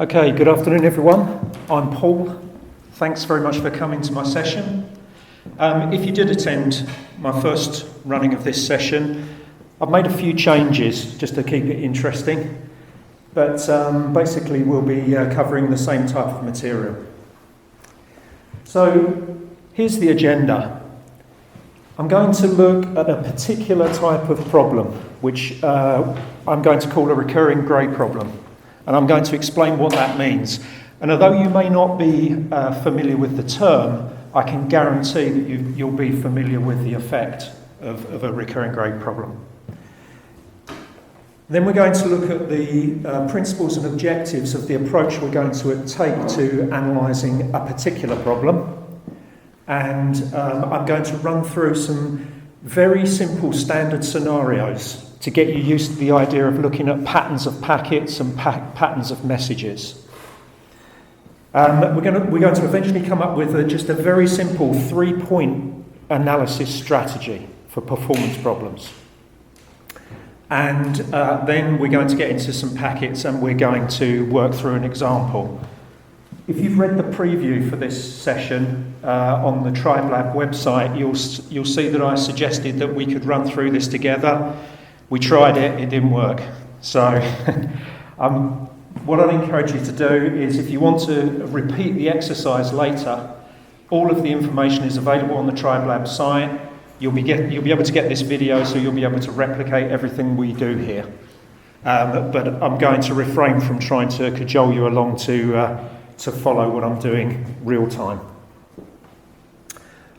Okay, good afternoon everyone. I'm Paul. Thanks very much for coming to my session. If you did attend my first running of this session, I've made a few changes just to keep it interesting, but basically we'll be covering the same type of material. So here's the agenda. I'm going to look at a particular type of problem, which I'm going to call a recurring grey problem. And I'm going to explain what that means. And although you may not be familiar with the term, I can guarantee that you'll be familiar with the effect of a recurring grey problem. Then we're going to look at the principles and objectives of the approach we're going to take to analysing a particular problem. And I'm going to run through some very simple standard scenarios to get you used to the idea of looking at patterns of packets and patterns of messages. We're going to eventually come up with just a very simple 3-point analysis strategy for performance problems. And then we're going to get into some packets and we're going to work through an example. If you've read the preview for this session on the TribeLab website, you'll see that I suggested that we could run through this together. We tried it, it didn't work. So what I'd encourage you to do is, if you want to repeat the exercise later, all of the information is available on the TribeLab site. You'll be able to get this video, so you'll be able to replicate everything we do here. But I'm going to refrain from trying to cajole you along to follow what I'm doing real time.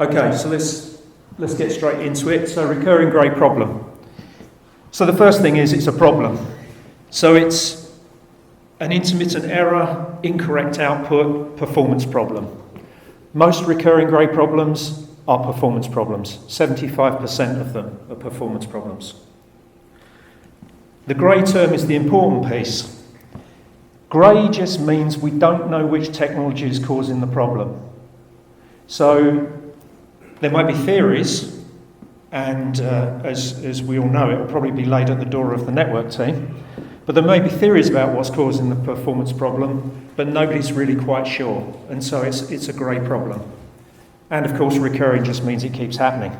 Okay, so let's get straight into it. So recurring grey problem. So the first thing is it's a problem. So it's an intermittent error, incorrect output, performance problem. Most recurring grey problems are performance problems. 75% of them are performance problems. The grey term is the important piece. Grey just means we don't know which technology is causing the problem. So there might be theories, and as we all know, it will probably be laid at the door of the network team. But there may be theories about what's causing the performance problem, but nobody's really quite sure. And so it's a grey problem. And of course, recurring just means it keeps happening.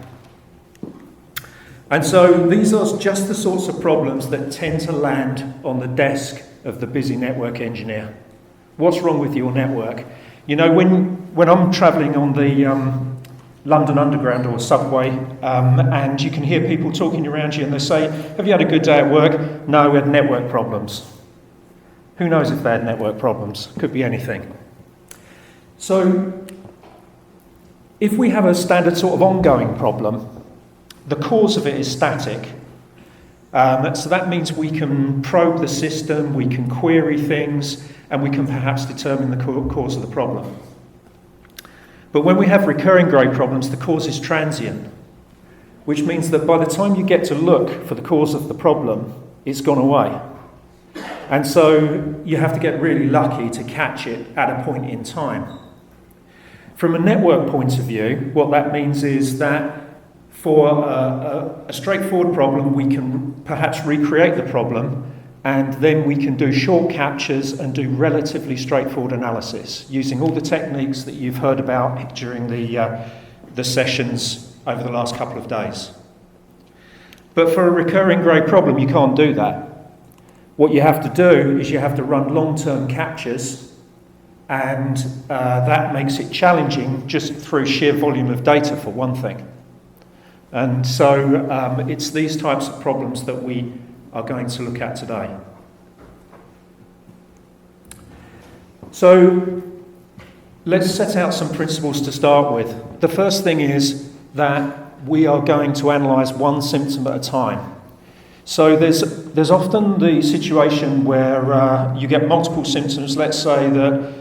And so these are just the sorts of problems that tend to land on the desk of the busy network engineer. What's wrong with your network? You know, when I'm travelling on the London Underground or subway, and you can hear people talking around you and they say, have you had a good day at work? No, we had network problems. Who knows if they had network problems? Could be anything. So if we have a standard sort of ongoing problem, the cause of it is static. So that means we can probe the system, we can query things, and we can perhaps determine the cause of the problem. But when we have recurring grey problems, the cause is transient, which means that by the time you get to look for the cause of the problem, it's gone away. And so you have to get really lucky to catch it at a point in time. From a network point of view, what that means is that for a straightforward problem, we can perhaps recreate the problem, and then we can do short captures and do relatively straightforward analysis using all the techniques that you've heard about during the sessions over the last couple of days. But for a recurring grey problem, you can't do that. What you have to do is you have to run long-term captures, and that makes it challenging just through sheer volume of data, for one thing. And so it's these types of problems that we are going to look at today. So let's set out some principles to start with. The first thing is that we are going to analyse one symptom at a time. So there's often the situation where you get multiple symptoms. Let's say that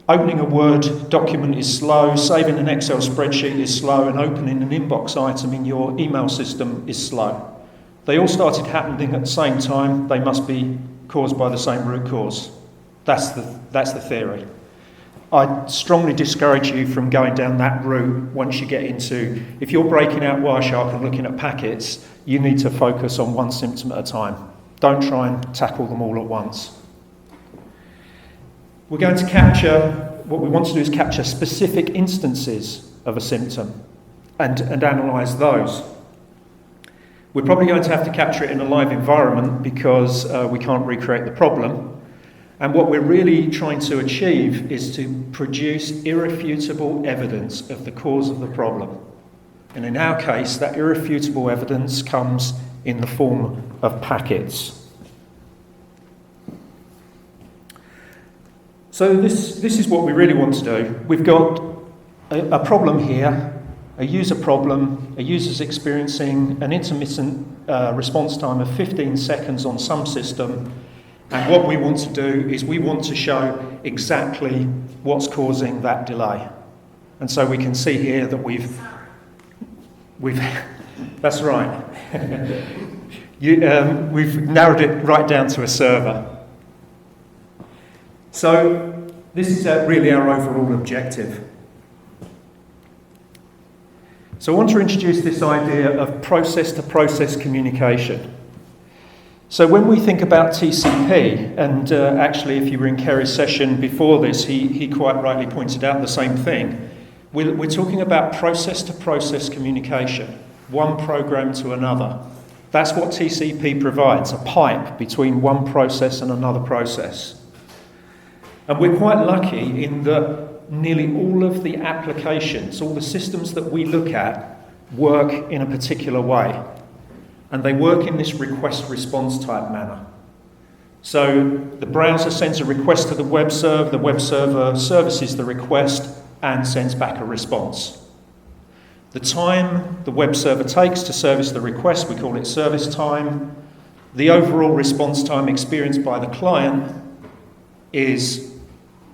opening a Word document is slow, saving an Excel spreadsheet is slow, and opening an inbox item in your email system is slow. They all started happening at the same time. They must be caused by the same root cause. That's the theory. I strongly discourage you from going down that route once you get into, if you're breaking out Wireshark and looking at packets, you need to focus on one symptom at a time. Don't try and tackle them all at once. We're going to capture, what we want to do is capture specific instances of a symptom and analyse those. We're probably going to have to capture it in a live environment because we can't recreate the problem. And what we're really trying to achieve is to produce irrefutable evidence of the cause of the problem. And in our case, that irrefutable evidence comes in the form of packets. So this is what we really want to do. We've got a problem here, a user problem. A user's experiencing an intermittent response time of 15 seconds on some system. And what we want to do is we want to show exactly what's causing that delay. And so we can see here that we've that's right. We've narrowed it right down to a server. So this is really our overall objective. So I want to introduce this idea of process-to-process communication. So when we think about TCP, and actually if you were in Kerry's session before this, he quite rightly pointed out the same thing. We're talking about process-to-process communication, one program to another. That's what TCP provides, a pipe between one process and another process. And we're quite lucky in that nearly all of the applications, all the systems that we look at, work in a particular way. And they work in this request-response type manner. So the browser sends a request to the web server services the request and sends back a response. The time the web server takes to service the request, we call it service time. The overall response time experienced by the client is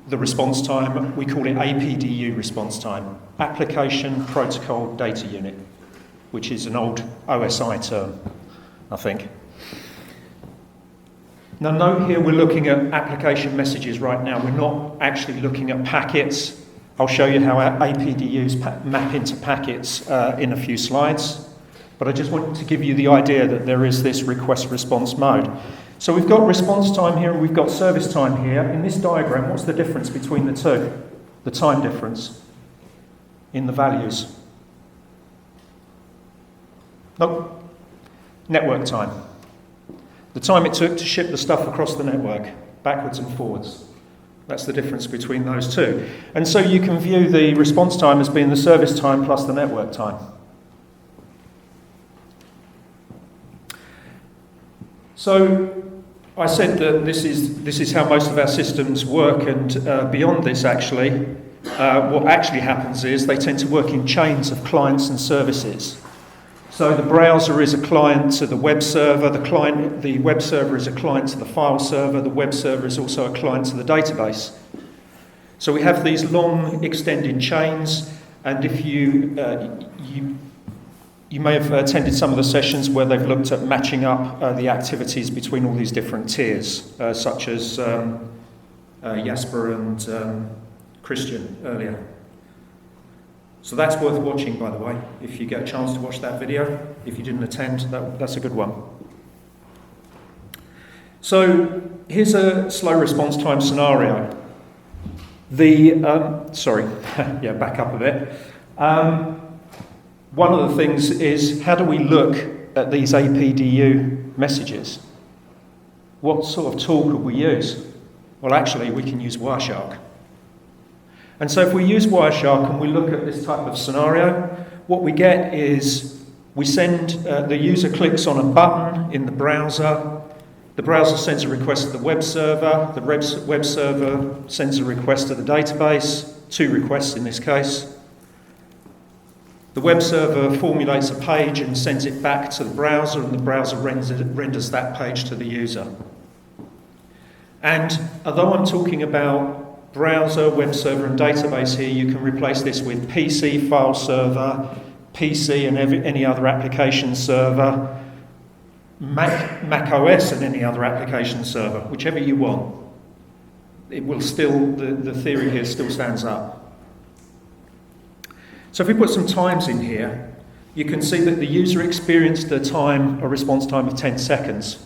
the response time. We call it APDU response time, Application Protocol Data Unit, which is an old OSI term, I think. Now note here we're looking at application messages right now. We're not actually looking at packets. I'll show you how APDUs map into packets in a few slides. But I just want to give you the idea that there is this request-response mode. So we've got response time here and we've got service time here. In this diagram, what's the difference between the two? The time difference in the values. Nope. Network time. The time it took to ship the stuff across the network, backwards and forwards. That's the difference between those two. And so you can view the response time as being the service time plus the network time. So I said that this is how most of our systems work, and beyond this actually, what actually happens is they tend to work in chains of clients and services. So the browser is a client to the web server, the web server is a client to the file server, the web server is also a client to the database. So we have these long extended chains, and if you may have attended some of the sessions where they've looked at matching up the activities between all these different tiers, such as Jasper and Christian earlier. So that's worth watching, by the way, if you get a chance to watch that video. If you didn't attend, that's a good one. So here's a slow response time scenario. Back up a bit. One of the things is, how do we look at these APDU messages? What sort of tool could we use? Well, actually, we can use Wireshark. And so if we use Wireshark and we look at this type of scenario, what we get is we send, the user clicks on a button in the browser sends a request to the web server sends a request to the database, 2 requests in this case. The web server formulates a page and sends it back to the browser, and the browser renders that page to the user. And although I'm talking about browser, web server and database here, you can replace this with PC, file server, PC and any other application server, Mac OS and any other application server, whichever you want. It will still, the theory here still stands up. So if we put some times in here, you can see that the user experienced a response time of 10 seconds.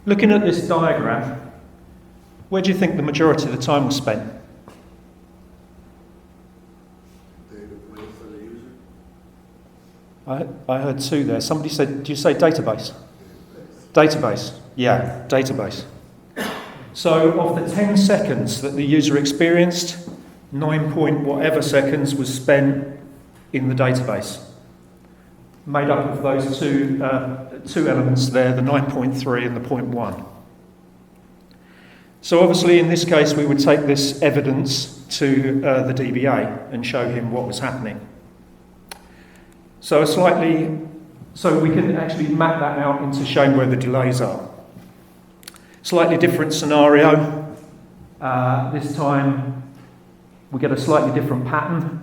Looking at this diagram, Where do you think the majority of the time was spent? Database for the user. I heard two there. Somebody said, do you say database? Database. Yeah, database. So of the 10 seconds that the user experienced, 9 point whatever seconds was spent in the database. Made up of those two elements there, the 9.3 and the 0.1. So obviously in this case we would take this evidence to the DBA and show him what was happening. So we can actually map that out into showing where the delays are. Slightly different scenario. This time we get a slightly different pattern.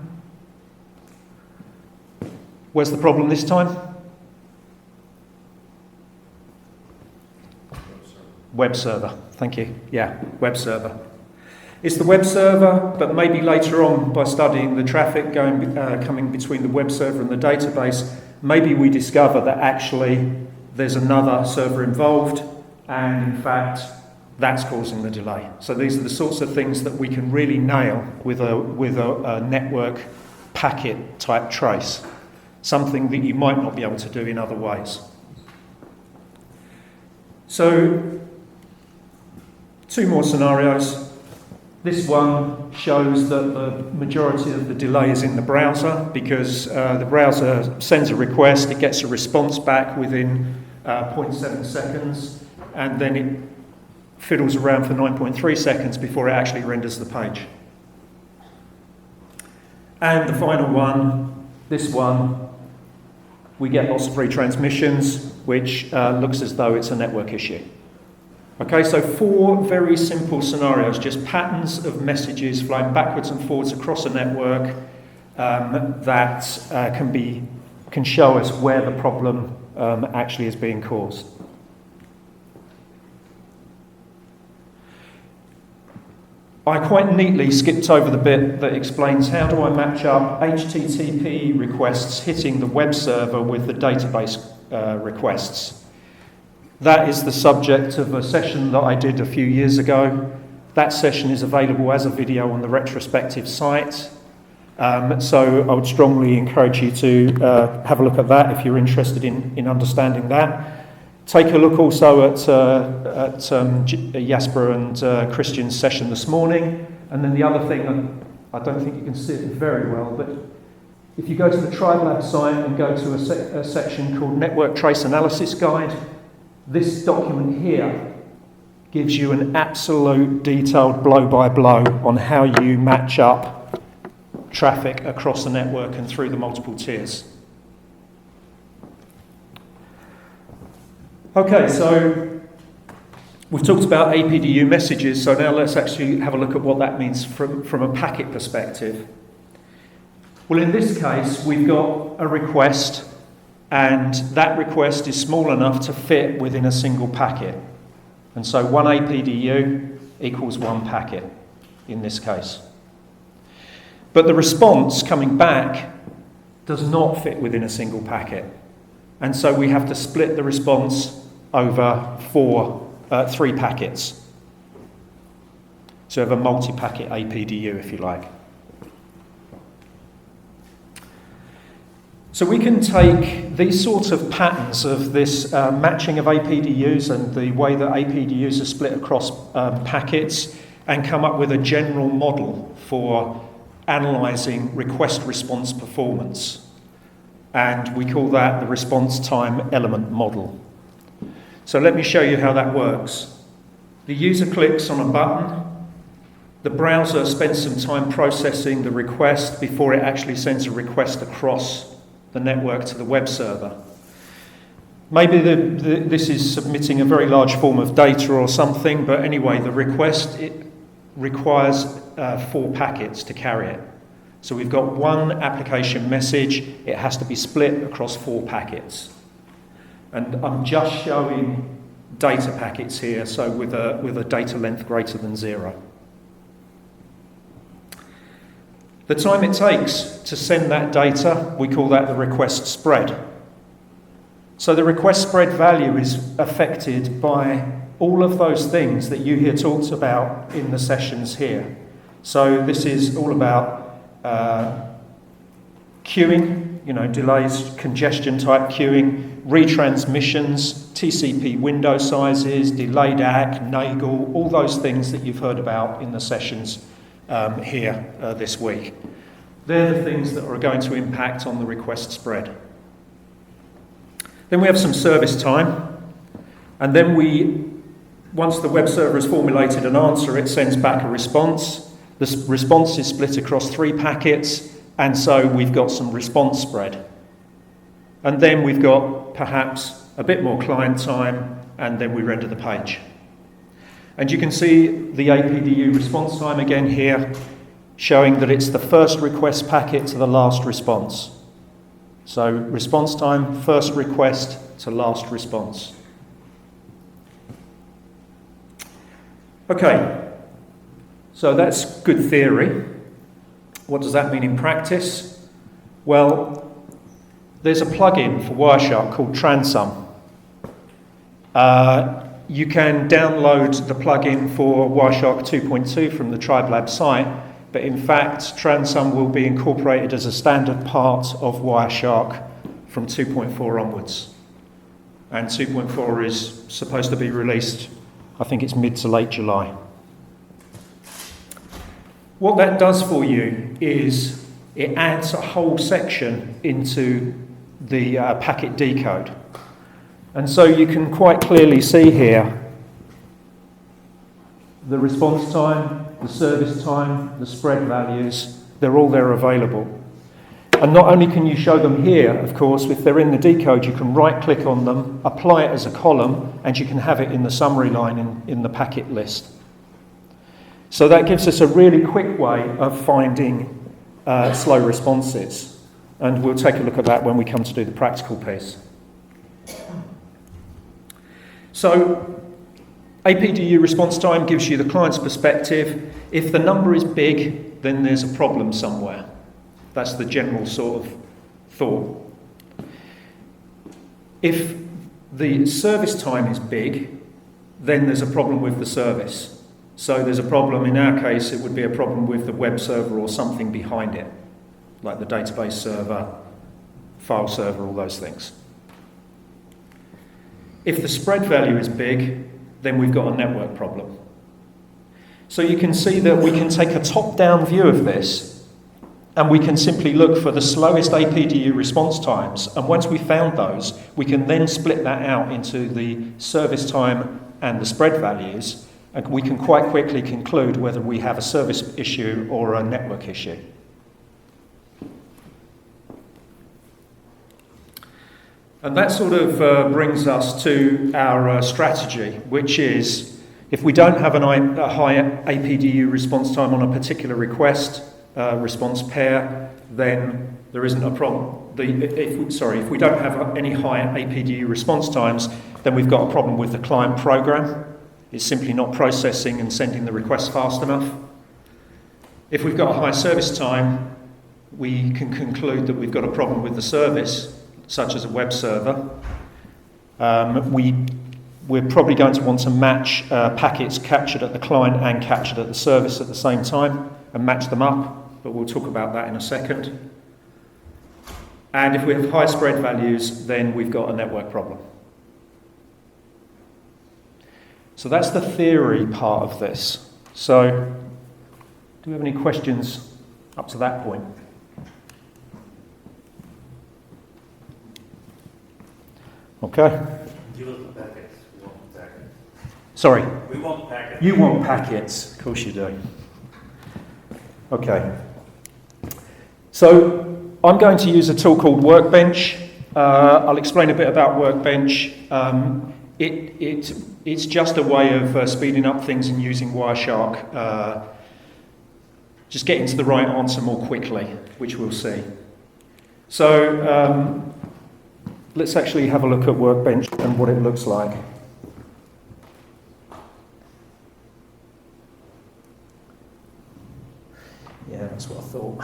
Where's the problem this time? Web server. Thank you. Yeah, web server. It's the web server, but maybe later on, by studying the traffic coming between the web server and the database, maybe we discover that actually there's another server involved, and in fact, that's causing the delay. So these are the sorts of things that we can really nail with a network packet type trace. Something that you might not be able to do in other ways. So, two more scenarios. This one shows that the majority of the delay is in the browser because the browser sends a request, it gets a response back within 0.7 seconds, and then it fiddles around for 9.3 seconds before it actually renders the page. And the final one, this one, we get lots of retransmissions, which looks as though it's a network issue. Okay, so 4 very simple scenarios, just patterns of messages flowing backwards and forwards across a network that can show us where the problem actually is being caused. I quite neatly skipped over the bit that explains how do I match up HTTP requests hitting the web server with the database requests. That is the subject of a session that I did a few years ago. That session is available as a video on the retrospective site. So I would strongly encourage you to have a look at that if you're interested in understanding that. Take a look also at Jasper and Christian's session this morning. And then the other thing, I don't think you can see it very well, but if you go to the TribeLab site and go to a section called Network Trace Analysis Guide, this document here gives you an absolute detailed blow-by-blow on how you match up traffic across the network and through the multiple tiers. Okay, so we've talked about APDU messages, so now let's actually have a look at what that means from a packet perspective. Well, in this case, we've got a request, and that request is small enough to fit within a single packet. And so one APDU equals one packet in this case. But the response coming back does not fit within a single packet. And so we have to split the response over 3 packets. So we have a multi-packet APDU, if you like. So we can take these sorts of patterns of this matching of APDUs and the way that APDUs are split across packets and come up with a general model for analysing request-response performance. And we call that the response time element model. So let me show you how that works. The user clicks on a button. The browser spends some time processing the request before it actually sends a request across the network to the web server. Maybe this is submitting a very large form of data or something, but anyway, the request, it requires 4 packets to carry it. So we've got one application message, it has to be split across 4 packets. And I'm just showing data packets here, so with a data length greater than 0. The time it takes to send that data, we call that the request spread. So the request spread value is affected by all of those things that you hear talked about in the sessions here. So this is all about queuing, delays, congestion type queuing, retransmissions, TCP window sizes, delayed ACK, NAGL, all those things that you've heard about in the sessions here this week. They're the things that are going to impact on the request spread. Then we have some service time, and then once the web server has formulated an answer, it sends back a response. The response is split across 3 packets, and so we've got some response spread. And then we've got perhaps a bit more client time, and then we render the page. And you can see the APDU response time again here, showing that it's the first request packet to the last response. So response time, first request to last response. Okay, so that's good theory. What does that mean in practice? Well, there's a plugin for Wireshark called Transum. You can download the plugin for Wireshark 2.2 from the TribeLab site, but in fact, Transum will be incorporated as a standard part of Wireshark from 2.4 onwards. And 2.4 is supposed to be released, I think it's mid to late July. What that does for you is it adds a whole section into the packet decode. And so you can quite clearly see here the response time, the service time, the spread values, they're all there available. And not only can you show them here, of course, if they're in the decode, you can right-click on them, apply it as a column, and you can have it in the summary line in the packet list. So that gives us a really quick way of finding slow responses. And we'll take a look at that when we come to do the practical piece. So APDU response time gives you the client's perspective. If the number is big, then there's a problem somewhere. That's the general sort of thought. If the service time is big, then there's a problem with the service. So there's a problem, in our case, it would be a problem with the web server or something behind it, like the database server, file server, all those things. If the spread value is big, then we've got a network problem. So you can see that we can take a top-down view of this, and we can simply look for the slowest APDU response times, and once we've found those, we can then split that out into the service time and the spread values, and we can quite quickly conclude whether we have a service issue or a network issue. And that sort of brings us to our strategy, which is if we don't have a high APDU response time on a particular request response pair, then there isn't a problem. If we don't have any high APDU response times, then we've got a problem with the client program. It's simply not processing and sending the request fast enough. If we've got a high service time, we can conclude that we've got a problem with the service, such as a web server. We're probably going to want to match packets captured at the client and captured at the service at the same time and match them up, but we'll talk about that in a second. And if we have high spread values, then we've got a network problem. So that's the theory part of this. So, do we have any questions up to that point? Okay. Give us the packets. We want packets. Sorry. We want packets. You want packets. Of course you do. Okay. So I'm going to use a tool called Workbench. I'll explain a bit about Workbench. It's just a way of speeding up things and using Wireshark, just getting to the right answer more quickly, which we'll see. So let's actually have a look at Workbench and what it looks like. Yeah, that's what I thought.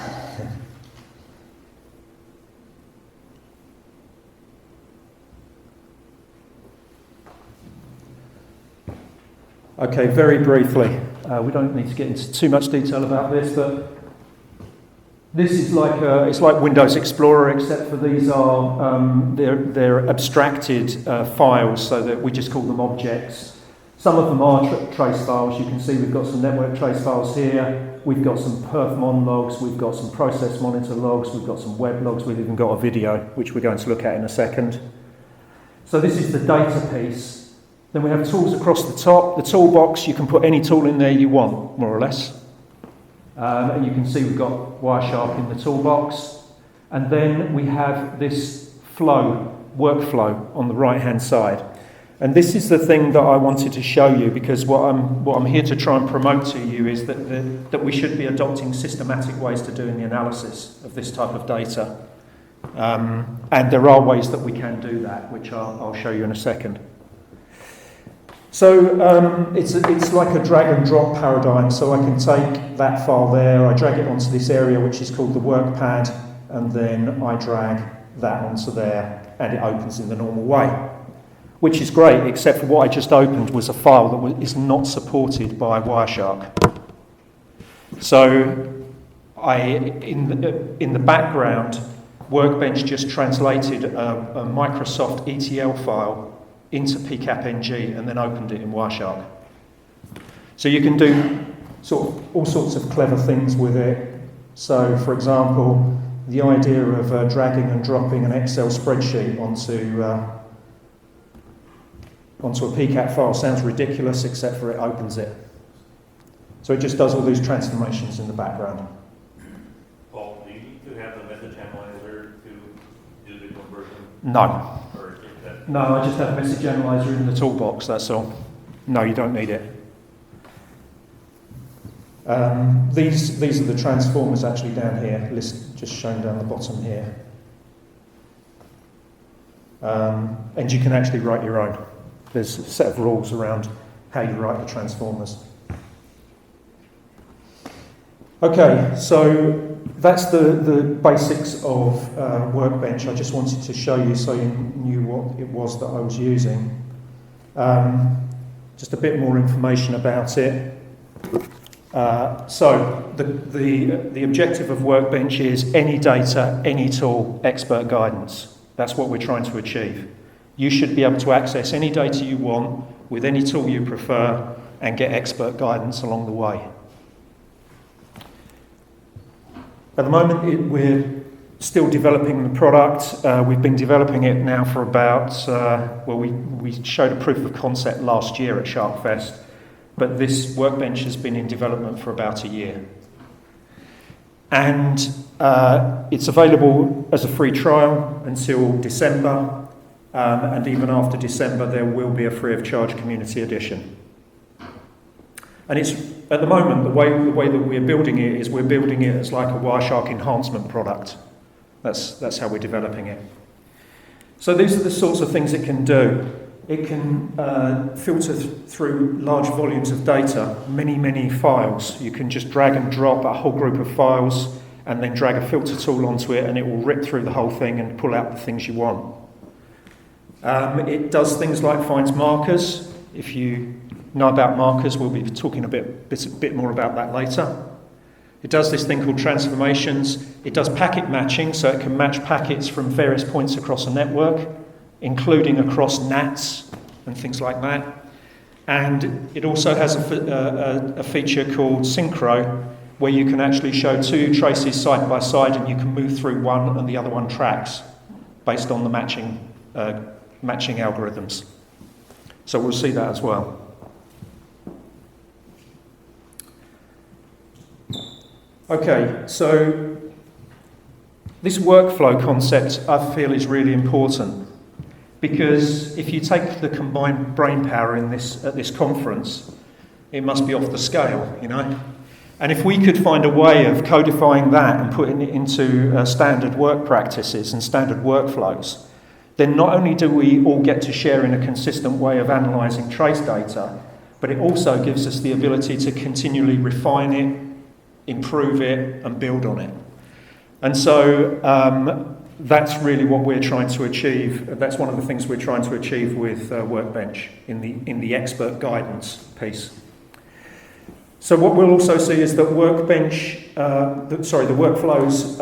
Okay, very briefly, we don't need to get into too much detail about this, but this is like it's like Windows Explorer, except for these are they're abstracted files, so that we just call them objects. Some of them are trace files. You can see we've got some network trace files here. We've got some perfmon logs. We've got some process monitor logs. We've got some web logs. We've even got a video, which we're going to look at in a second. So this is the data piece. Then we have tools across the top. The toolbox, you can put any tool in there you want, more or less. And you can see we've got Wireshark in the toolbox. And then we have this workflow on the right-hand side. And this is the thing that I wanted to show you, because what I'm here to try and promote to you is that we should be adopting systematic ways to doing the analysis of this type of data. And there are ways that we can do that, which I'll show you in a second. So it's like a drag and drop paradigm. So I can take that file there, I drag it onto this area which is called the work pad, and then I drag that onto there, and it opens in the normal way, which is great, except for what I just opened was a file that is not supported by Wireshark. So in the background, Workbench just translated a Microsoft ETL file into PCAP-NG and then opened it in Wireshark. So you can do all sorts of clever things with it. So, for example, the idea of dragging and dropping an Excel spreadsheet onto a PCAP file sounds ridiculous, except for it opens it. So it just does all these transformations in the background. Paul, do you need to have the message analyzer to do the conversion? No. Or is that No, I just have a message analyzer in the toolbox, that's all. No, you don't need it. These are the transformers actually down here, just shown down the bottom here. And you can actually write your own. There's a set of rules around how you write the transformers. Okay, so that's the basics of Workbench. I just wanted to show you so you knew what it was that I was using. Just a bit more information about it. So the objective of Workbench is any data, any tool, expert guidance. That's what we're trying to achieve. You should be able to access any data you want with any tool you prefer and get expert guidance along the way. At the moment, we're still developing the product. We've been developing it now for about, we showed a proof of concept last year at SharkFest, but this Workbench has been in development for about a year. And it's available as a free trial until December, and even after December there will be a free of charge community edition. And it's, at the moment, the way that we're building it is we're building it as like a Wireshark enhancement product. That's how we're developing it. So these are the sorts of things it can do. It can filter through large volumes of data, many files. You can just drag and drop a whole group of files and then drag a filter tool onto it, and it will rip through the whole thing and pull out the things you want. It does things like finds markers. If you know about markers, we'll be talking a bit more about that later. It does this thing called transformations. It does packet matching, so it can match packets from various points across a network, including across NATs and things like that. And it also has a feature called Synchro, where you can actually show two traces side by side and you can move through one and the other one tracks based on the matching algorithms. So we'll see that as well. Okay, so this workflow concept I feel is really important, because if you take the combined brain power at this conference, it must be off the scale, you know. And if we could find a way of codifying that and putting it into standard work practices and standard workflows, then not only do we all get to share in a consistent way of analysing trace data, but it also gives us the ability to continually refine it, improve it, and build on it. And so that's really what we're trying to achieve. That's one of the things we're trying to achieve with Workbench in the expert guidance piece. So what we'll also see is that Workbench, the workflows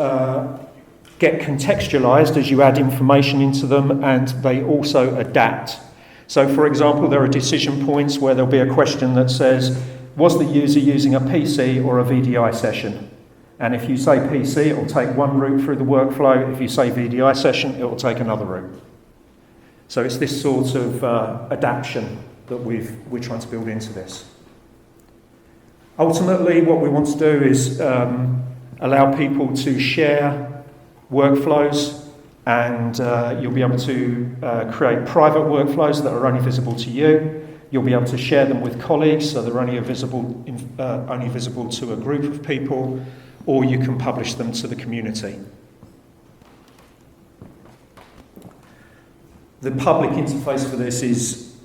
get contextualized as you add information into them, and they also adapt. So for example, there are decision points where there'll be a question that says, was the user using a PC or a VDI session? And if you say PC, it will take one route through the workflow. If you say VDI session, it will take another route. So it's this sort of adaptation that we're trying to build into this. Ultimately, what we want to do is allow people to share workflows, and you'll be able to create private workflows that are only visible to you. You'll be able to share them with colleagues, so they're only visible to a group of people, or you can publish them to the community. The public interface for this is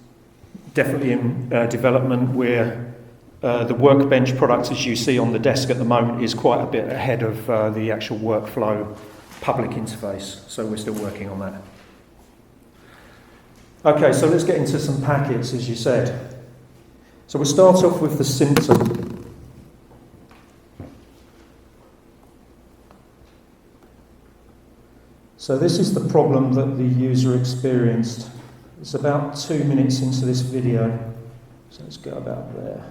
definitely in development, where the Workbench product, as you see on the desk at the moment, is quite a bit ahead of the actual workflow public interface, so we're still working on that. Okay, so let's get into some packets, as you said. So we'll start off with the symptom. So this is the problem that the user experienced. It's about 2 minutes into this video, so let's go about there.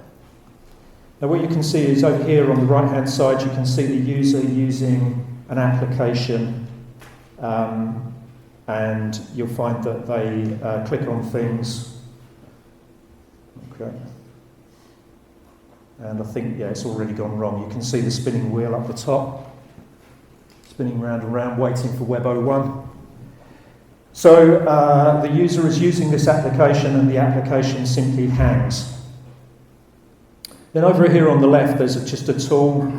Now what you can see is over here on the right hand side, you can see the user using an application, and you'll find that they click on things. Okay. And I think, yeah, it's already gone wrong. You can see the spinning wheel up the top, spinning round and round, waiting for Web 01. So the user is using this application, and the application simply hangs. Then over here on the left, there's just a tool.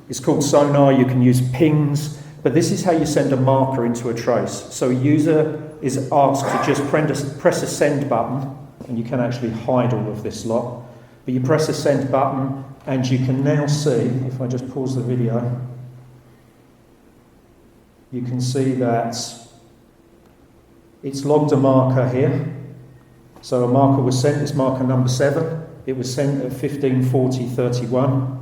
It's called Sonar. You can use pings, but this is how you send a marker into a trace. So a user is asked to just press a send button, and you can actually hide all of this lot. But you press a send button, and you can now see, if I just pause the video, you can see that it's logged a marker here. So a marker was sent, it's marker number 7. It was sent at 15:40:31.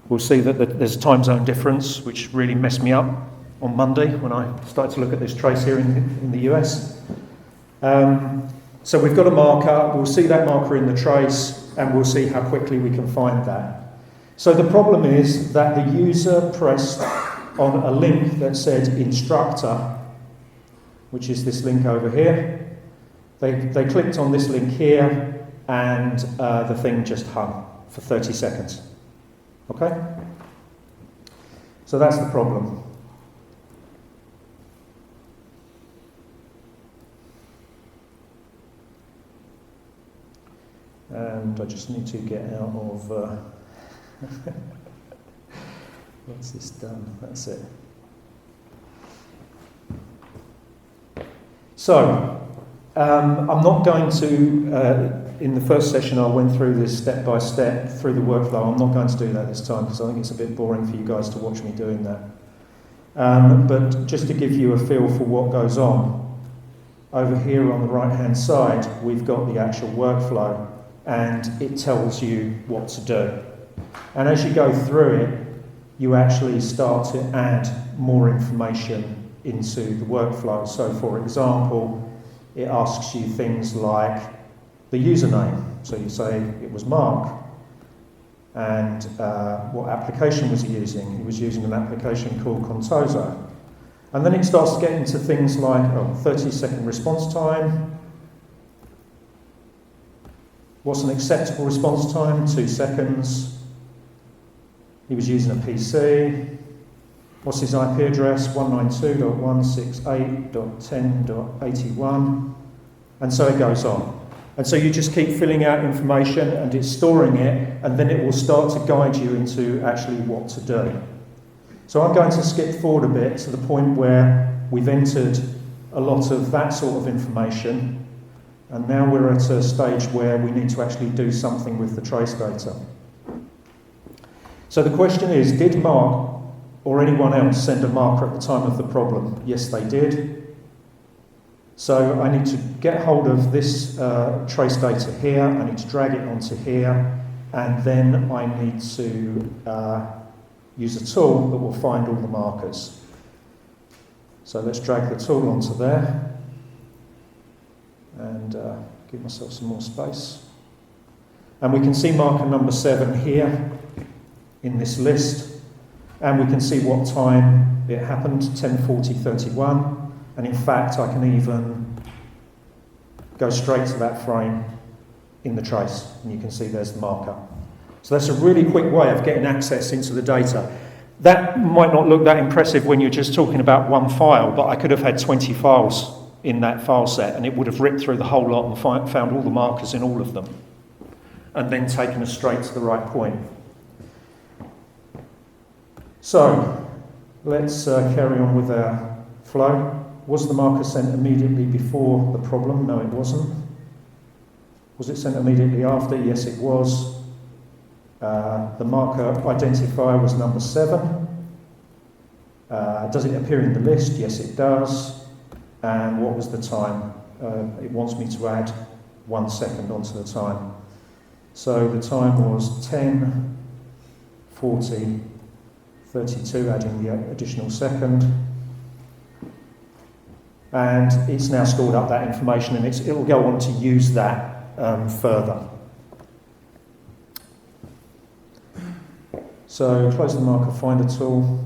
We'll see that there's a time zone difference, which really messed me up on Monday when I started to look at this trace here in the US. So we've got a marker, we'll see that marker in the trace, and we'll see how quickly we can find that. So the problem is that the user pressed on a link that said instructor, which is this link over here. They clicked on this link here, and the thing just hung for 30 seconds. Okay? So that's the problem. And I just need to get out of... What's this done? That's it. So, I'm not going to, in the first session I went through this step by step through the workflow. I'm not going to do that this time because I think it's a bit boring for you guys to watch me doing that. But just to give you a feel for what goes on, over here on the right hand side we've got the actual workflow, and it tells you what to do. And as you go through it, you actually start to add more information into the workflow. So for example, it asks you things like the username. So you say it was Mark, and what application was he using? He was using an application called Contoso. And then it starts to get into things like 30-second response time. What's an acceptable response time? 2 seconds. He was using a PC. What's his IP address? 192.168.10.81. And so it goes on. And so you just keep filling out information, and it's storing it, and then it will start to guide you into actually what to do. So I'm going to skip forward a bit to the point where we've entered a lot of that sort of information, and now we're at a stage where we need to actually do something with the trace data. So the question is, did Mark or anyone else send a marker at the time of the problem? Yes, they did. So I need to get hold of this trace data here, I need to drag it onto here, and then I need to use a tool that will find all the markers. So let's drag the tool onto there, and give myself some more space. And we can see marker number 7 here in this list. And we can see what time it happened, 10:40:31. And in fact, I can even go straight to that frame in the trace. And you can see there's the marker. So that's a really quick way of getting access into the data. That might not look that impressive when you're just talking about one file, but I could have had 20 files in that file set, and it would have ripped through the whole lot and found all the markers in all of them, and then taken us straight to the right point. So, let's carry on with our flow. Was the marker sent immediately before the problem? No, it wasn't. Was it sent immediately after? Yes, it was. The marker identifier was number 7. Does it appear in the list? Yes, it does. And what was the time? It wants me to add 1 second onto the time. So the time was 10:40:32, adding the additional second. And it's now stored up that information, and it'll go on to use that further. So close the marker finder tool.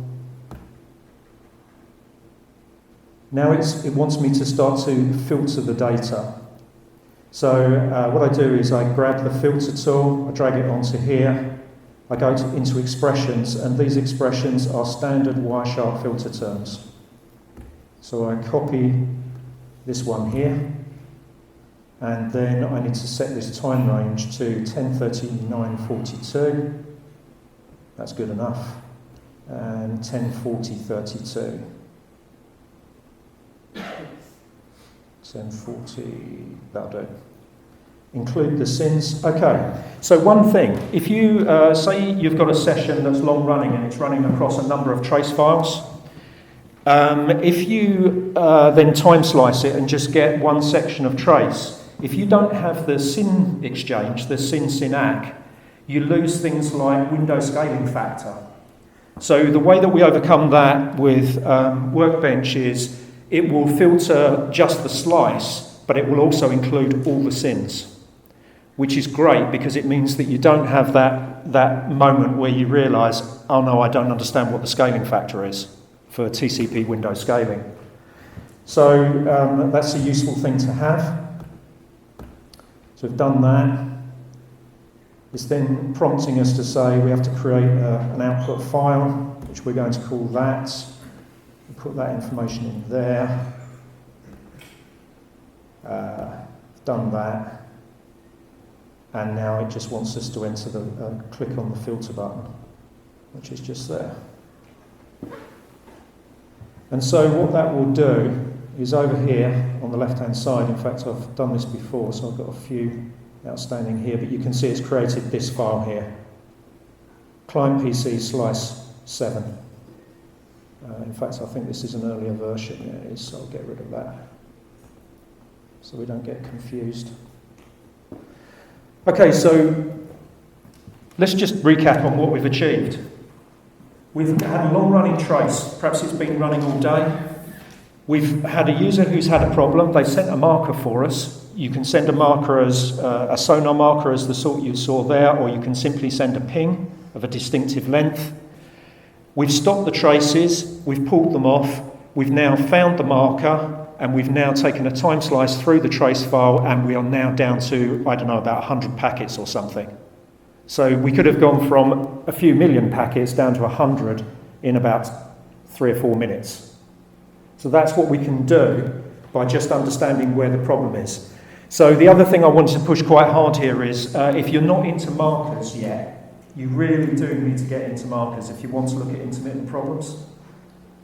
Now it wants me to start to filter the data. So what I do is I grab the filter tool, I drag it onto here, I go into expressions, and these expressions are standard Wireshark filter terms. So I copy this one here, and then I need to set this time range to 10:39:42. That's good enough. And 10:40:32. 10:40, that'll do. Include the sins. Okay, so one thing, if you say you've got a session that's long running and it's running across a number of trace files, if you then time slice it and just get one section of trace, if you don't have the sin exchange, the sin-sin-ac, you lose things like window scaling factor. So the way that we overcome that with Workbench is it will filter just the slice, but it will also include all the sins, which is great because it means that you don't have that moment where you realise, oh no, I don't understand what the scaling factor is for TCP window scaling. So that's a useful thing to have. So we've done that. It's then prompting us to say we have to create an output file, which we're going to call that. We'll put that information in there. Done that. And now it just wants us to enter click on the filter button, which is just there. And so what that will do is over here on the left-hand side, in fact I've done this before, so I've got a few outstanding here, but you can see it's created this file here. Client PC slice 7. In fact, I think this is an earlier version. Yeah, it is, so I'll get rid of that, so we don't get confused. Okay, so let's just recap on what we've achieved. We've had a long-running trace. Perhaps it's been running all day. We've had a user who's had a problem. They sent a marker for us. You can send a marker as a sonar marker as the sort you saw there, or you can simply send a ping of a distinctive length. We've stopped the traces, we've pulled them off, we've now found the marker, and we've now taken a time slice through the trace file, and we are now down to, I don't know, about 100 packets or something. So we could have gone from a few million packets down to 100 in about 3 or 4 minutes. So that's what we can do by just understanding where the problem is. So the other thing I want to push quite hard here is if you're not into markers yet, you really do need to get into markers if you want to look at intermittent problems.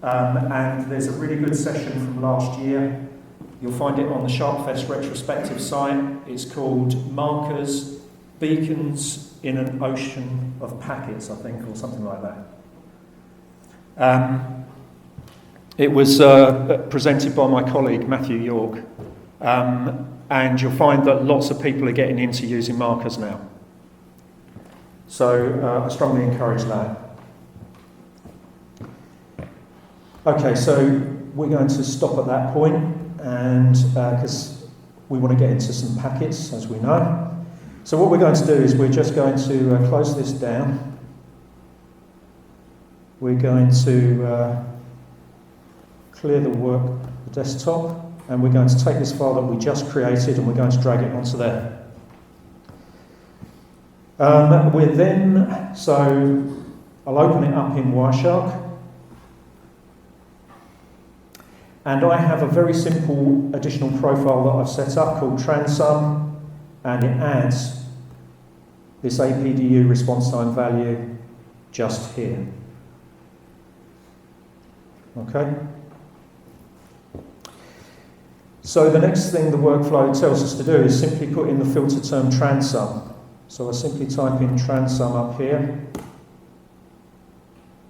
And there's a really good session from last year. You'll find it on the SharkFest retrospective site. It's called Markers, Beacons in an Ocean of Packets, I think, or something like that. It was presented by my colleague Matthew York, and you'll find that lots of people are getting into using markers now. So I strongly encourage that. Okay, so we're going to stop at that point, and because we want to get into some packets, as we know. So what we're going to do is we're just going to close this down. We're going to clear the desktop, and we're going to take this file that we just created and we're going to drag it onto there. So I'll open it up in Wireshark, and I have a very simple additional profile that I've set up called transum, and it adds this APDU response time value just here. Okay? So the next thing the workflow tells us to do is simply put in the filter term transum. So I simply type in transum up here,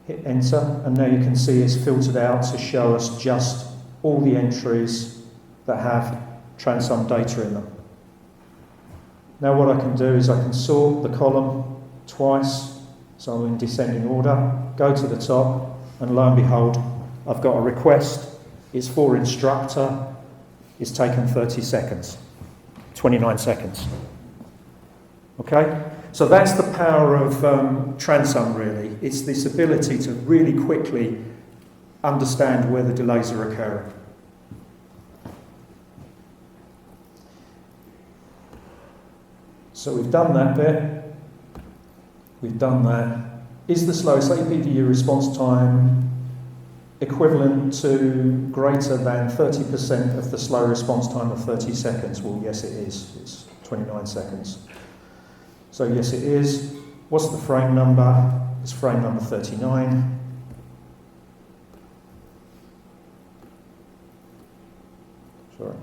hit enter, and now you can see it's filtered out to show us just all the entries that have transum data in them. Now what I can do is I can sort the column twice, so I'm in descending order, go to the top, and lo and behold, I've got a request. It's for instructor. It's taken 30 seconds, 29 seconds. Okay? So that's the power of transum, really. It's this ability to really quickly understand where the delays are occurring. So we've done that bit. We've done that. Is the slowest APDU response time equivalent to greater than 30% of the slow response time of 30 seconds? Well, yes, it is. It's 29 seconds. So yes, it is. What's the frame number? It's frame number 39. Sorry.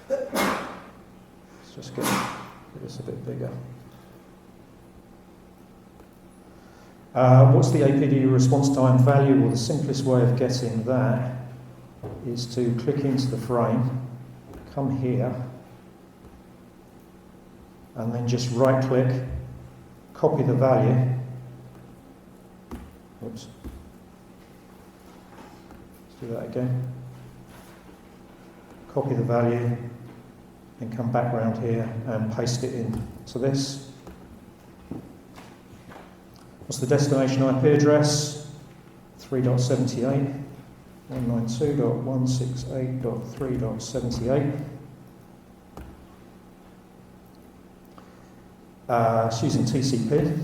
Let's just get this a bit bigger. What's the APDU response time value? Well, the simplest way of getting that is to click into the frame, come here, and then just right-click, copy the value. Oops. Let's do that again. Copy the value, and come back around here and paste it in to this. What's the destination IP address? 3.78, 192.168.3.78. It's using TCP.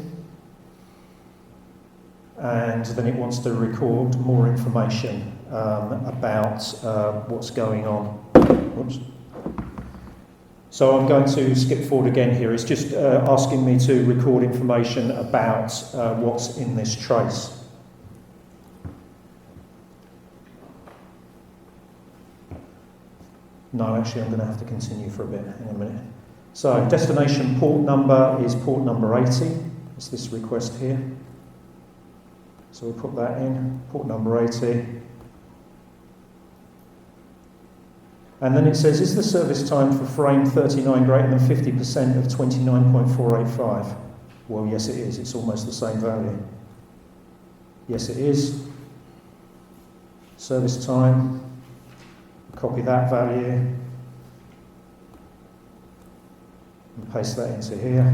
And then it wants to record more information about what's going on. Oops. So I'm going to skip forward again here. It's just asking me to record information about what's in this trace. No, actually I'm going to have to continue for a bit. Hang on a minute. So destination port number is port number 80. It's this request here. So we'll put that in, port number 80. And then it says, is the service time for frame 39 greater than 50% of 29.485? Well, yes it is. It's almost the same value. Yes it is. Service time. Copy that value. And paste that into here.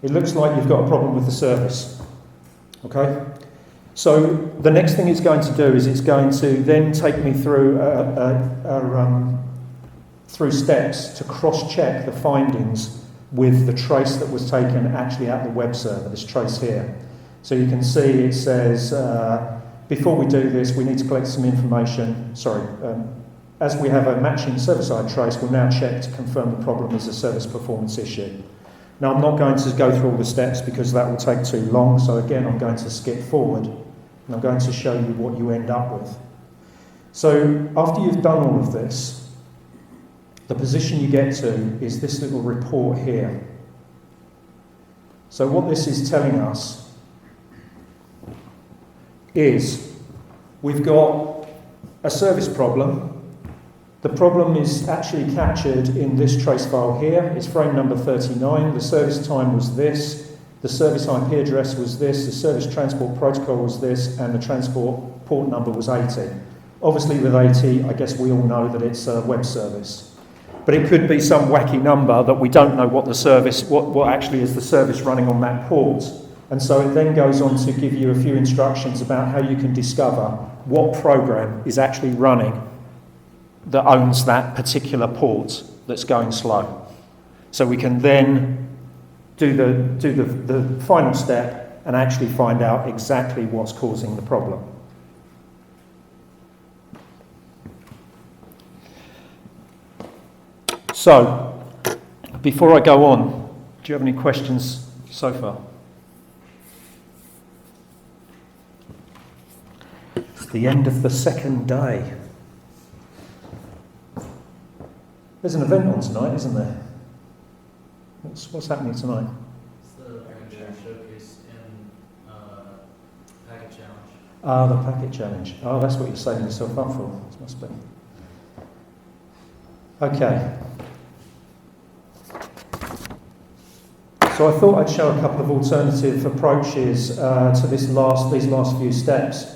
It looks like you've got a problem with the service. Okay? So the next thing it's going to do is it's going to then take me through through steps to cross-check the findings with the trace that was taken actually at the web server, this trace here. So you can see it says, before we do this, we need to collect some information. As we have a matching server-side trace, we'll now check to confirm the problem is a service performance issue. Now, I'm not going to go through all the steps because that will take too long, so again, I'm going to skip forward, and I'm going to show you what you end up with. So, after you've done all of this, the position you get to is this little report here. So what this is telling us is we've got a service problem. The problem is actually captured in this trace file here. It's frame number 39. The service time was this. The service IP address was this. The service transport protocol was this. And the transport port number was 80. Obviously with 80, I guess we all know that it's a web service. But it could be some wacky number that we don't know what the service, what actually is the service running on that port. And so it then goes on to give you a few instructions about how you can discover what program is actually running that owns that particular port that's going slow. So we can then do the final step and actually find out exactly what's causing the problem. So, before I go on, do you have any questions so far? It's the end of the second day. There's an event on tonight, isn't there? What's happening tonight? It's the package showcase and packet challenge. Ah, the packet challenge. Oh, that's what you're saving yourself up for. This must be. Okay. So I thought I'd show a couple of alternative approaches to these last few steps.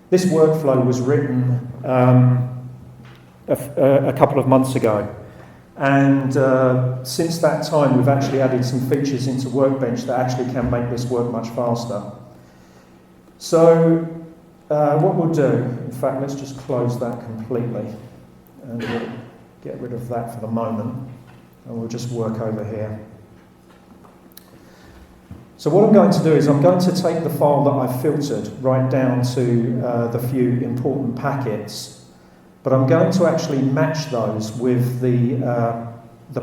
This workflow was written a couple of months ago. And since that time, we've actually added some features into Workbench that actually can make this work much faster. So what we'll do, in fact, let's just close that completely. And we'll get rid of that for the moment. And we'll just work over here. So what I'm going to do is I'm going to take the file that I've filtered right down to the few important packets, but I'm going to actually match those with the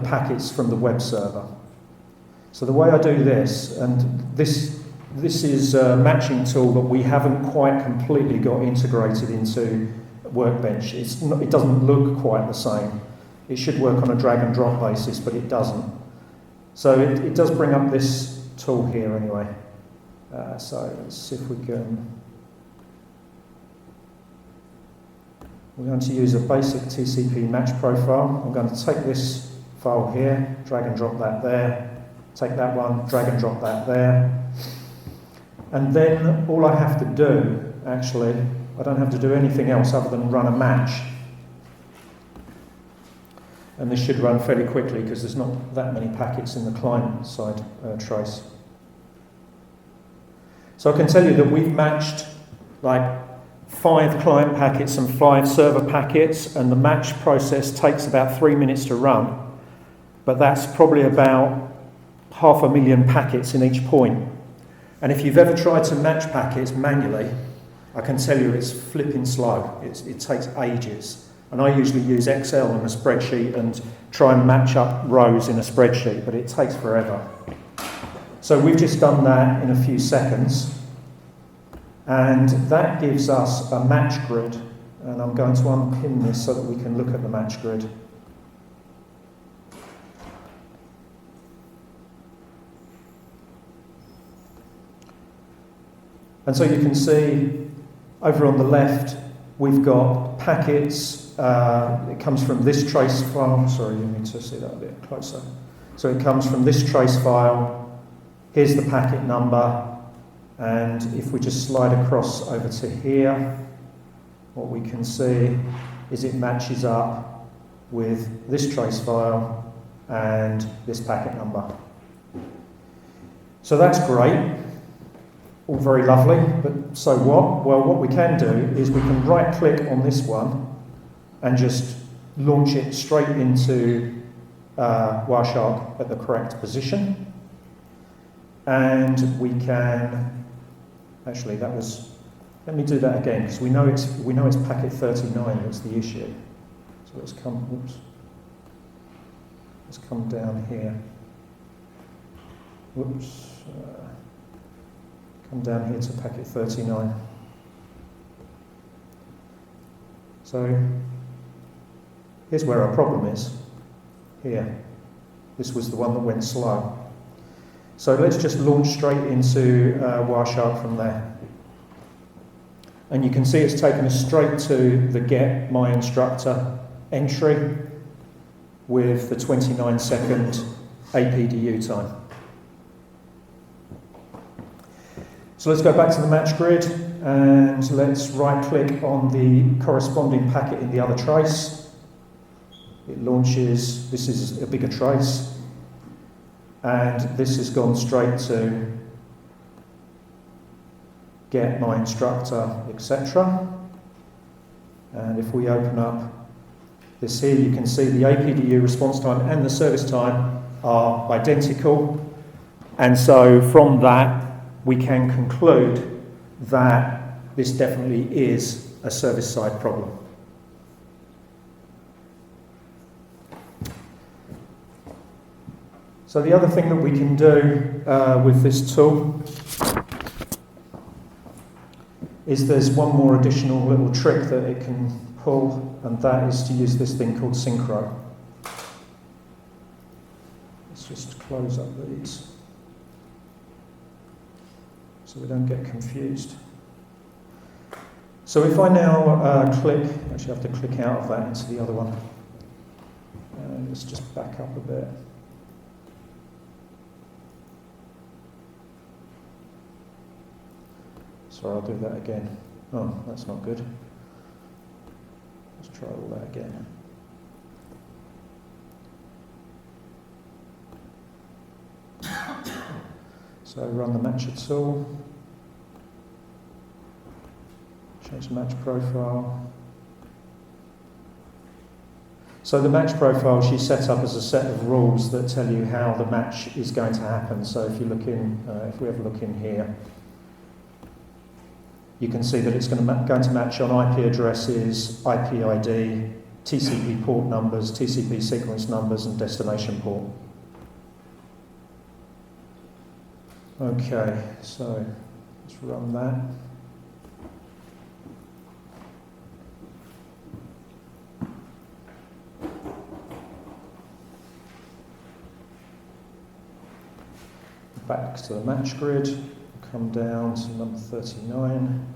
packets from the web server. So the way I do this, and this is a matching tool that we haven't quite completely got integrated into Workbench. It doesn't look quite the same. It should work on a drag and drop basis, but it doesn't. So it does bring up this tool here anyway. So let's see if we can. We're going to use a basic TCP match profile. I'm going to take this file here, drag and drop that there, take that one, drag and drop that there. And then all I have to do, actually, I don't have to do anything else other than run a match. And this should run fairly quickly because there's not that many packets in the client side trace. So I can tell you that we've matched like 5 client packets and 5 server packets, and the match process takes about 3 minutes to run. But that's probably about 500,000 packets in each point. And if you've ever tried to match packets manually, I can tell you it's flipping slow. It takes ages. And I usually use Excel in a spreadsheet and try and match up rows in a spreadsheet, but it takes forever. So we've just done that in a few seconds. And that gives us a match grid. And I'm going to unpin this so that we can look at the match grid. And so you can see over on the left, we've got packets. It comes from this trace file. Sorry, you need to see that a bit closer. So it comes from this trace file. Here's the packet number. And if we just slide across over to here, what we can see is it matches up with this trace file and this packet number. So that's great. All very lovely, but so what? Well, what we can do is we can right-click on this one and just launch it straight into Wireshark at the correct position. And we can, actually that was, let me do that again, because we know it's packet 39 that's the issue. So let's come down here. Whoops. Come down here to packet 39. So here's where our problem is. Here. This was the one that went slow. So let's just launch straight into Wireshark from there. And you can see it's taken us straight to the get my instructor entry with the 29-second APDU time. So let's go back to the match grid and let's right-click on the corresponding packet in the other trace. It launches, this is a bigger trace, and this has gone straight to get my instructor, etc. And if we open up this here, you can see the APDU response time and the service time are identical. And so from that, we can conclude that this definitely is a service-side problem. So the other thing that we can do with this tool is there's one more additional little trick that it can pull, and that is to use this thing called Synchro. Let's just close up these so we don't get confused. So if I now click, actually I have to click out of that into the other one. Let's just back up a bit. Sorry, I'll do that again. Oh, that's not good. Let's try all that again. So run the matcher tool. Change the match profile. So the match profile she's set up as a set of rules that tell you how the match is going to happen. So if you look in, if we have a look in here, you can see that it's going to match on IP addresses, IP ID, TCP port numbers, TCP sequence numbers, and destination port. Okay, so let's run that. Back to the match grid, come down to number 39,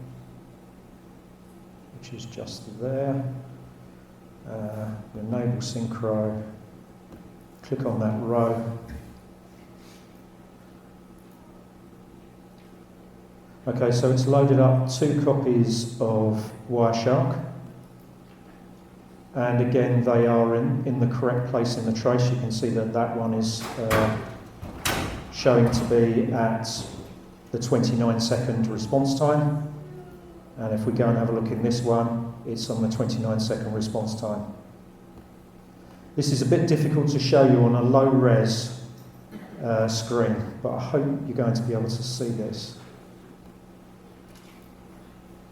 which is just there. Enable Synchro, click on that row. Okay, so it's loaded up 2 copies of Wireshark, and again they are in the correct place in the trace. You can see that that one is showing to be at the 29-second response time, and if we go and have a look in this one, it's on the 29-second response time. This is a bit difficult to show you on a low-res screen, but I hope you're going to be able to see this.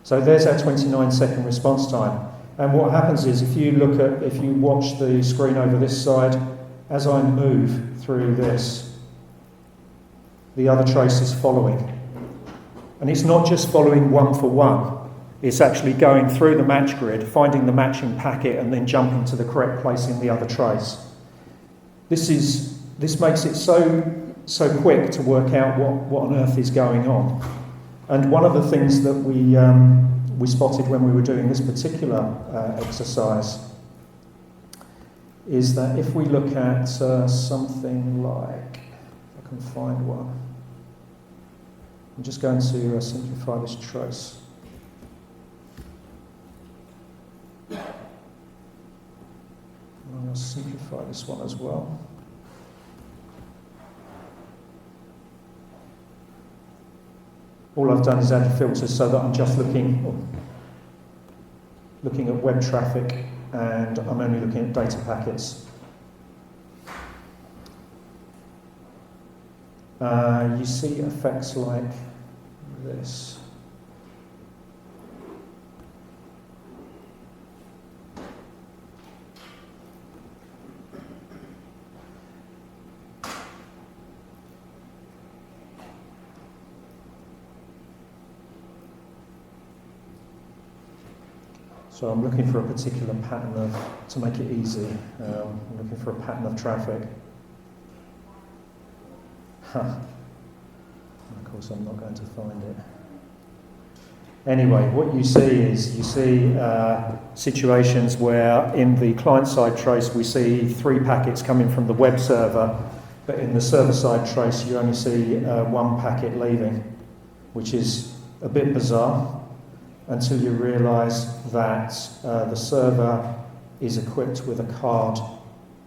So there's our 29-second response time, and what happens is if you watch the screen over this side, as I move through this, the other trace is following. And it's not just following one for one, it's actually going through the match grid, finding the matching packet, and then jumping to the correct place in the other trace. This makes it so quick to work out what on earth is going on. And one of the things that we spotted when we were doing this particular exercise is that if we look at something like, if I can find one, I'm just going to simplify this trace. I'll simplify this one as well. All I've done is add a filter so that I'm just looking at web traffic, and I'm only looking at data packets. You see effects like this. So I'm looking for a particular pattern to make it easy, I'm looking for a pattern of traffic. Of course, I'm not going to find it. Anyway, what you see is situations where in the client-side trace we see 3 packets coming from the web server, but in the server-side trace you only see 1 packet leaving, which is a bit bizarre until you realise that the server is equipped with a card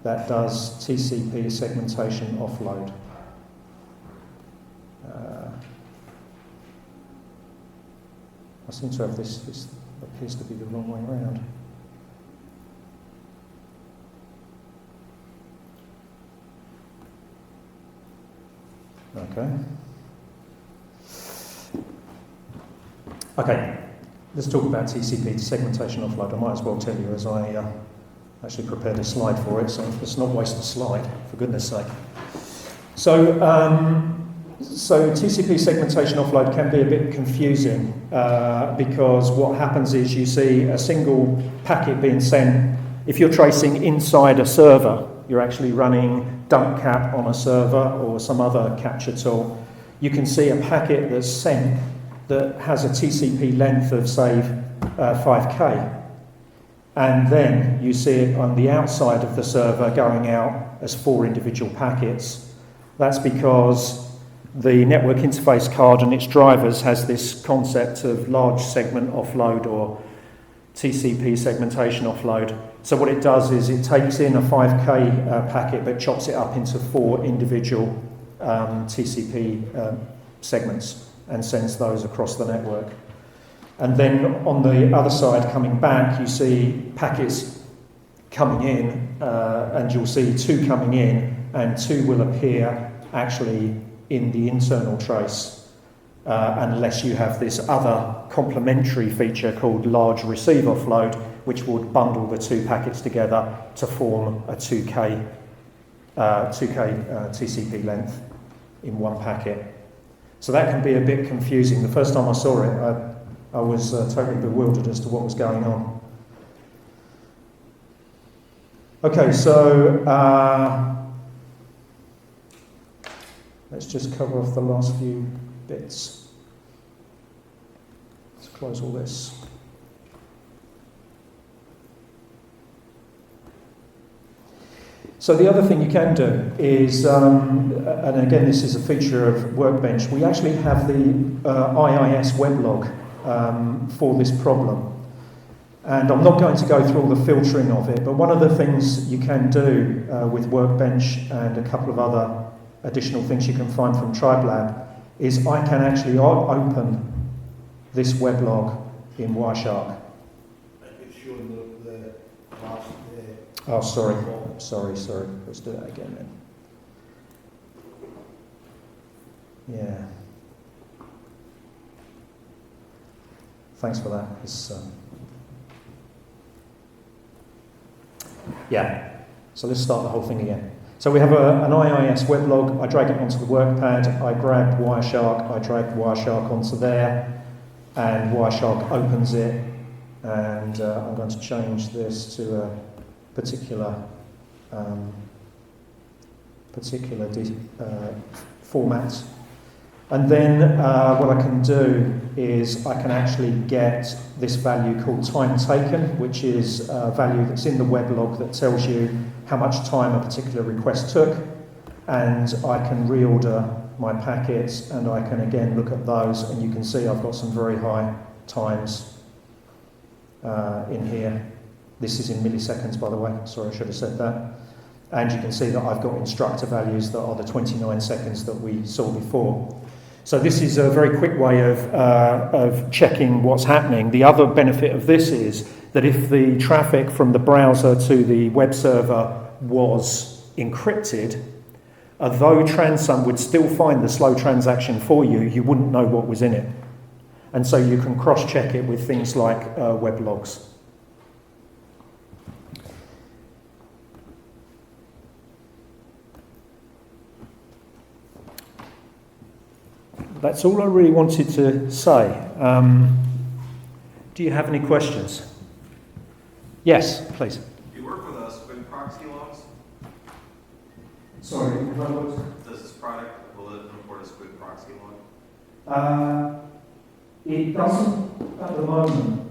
that does TCP segmentation offload. I seem to have this appears to be the wrong way around. Okay, let's talk about TCP segmentation offload. I might as well tell you as I actually prepared a slide for it, so let's not waste a slide, for goodness sake. So TCP segmentation offload can be a bit confusing because what happens is you see a single packet being sent. If you're tracing inside a server, you're actually running dump cap on a server or some other capture tool, you can see a packet that's sent that has a TCP length of, say, 5K. And then you see it on the outside of the server going out as 4 individual packets. That's because the network interface card and its drivers has this concept of large segment offload or TCP segmentation offload. So what it does is it takes in a 5K packet but chops it up into 4 individual TCP segments and sends those across the network. And then on the other side coming back, you see packets coming in and you'll see 2 coming in and 2 will appear actually in the internal trace unless you have this other complementary feature called large receive offload, which would bundle the 2 packets together to form a 2K TCP length in 1 packet. So that can be a bit confusing. The first time I saw it, I was totally bewildered as to what was going on. Okay, so let's just cover off the last few bits. Let's close all this. So the other thing you can do is, and again this is a feature of Workbench, we actually have the IIS weblog for this problem. And I'm not going to go through all the filtering of it, but one of the things you can do with Workbench and a couple of other additional things you can find from TribeLab is I can actually open this weblog in Wireshark. It's showing the last Oh, sorry. Let's do that again then. Yeah. Thanks for that. Yeah. So let's start the whole thing again. So we have an IIS weblog. I drag it onto the workpad. I grab Wireshark. I drag Wireshark onto there, and Wireshark opens it. And I'm going to change this to a particular format. And then what I can do is I can actually get this value called time taken, which is a value that's in the weblog that tells you how much time a particular request took, and I can reorder my packets, and I can again look at those, and you can see I've got some very high times in here. This is in milliseconds, by the way. Sorry, I should have said that. And you can see that I've got instructor values that are the 29 seconds that we saw before. So this is a very quick way of checking what's happening. The other benefit of this is that if the traffic from the browser to the web server was encrypted, although Transum would still find the slow transaction for you, you wouldn't know what was in it. And so you can cross-check it with things like web logs. That's all I really wanted to say. Do you have any questions? Yes, please. You work with us with proxy logs? Sorry, Does product, will it import a squid proxy log? It doesn't at the moment.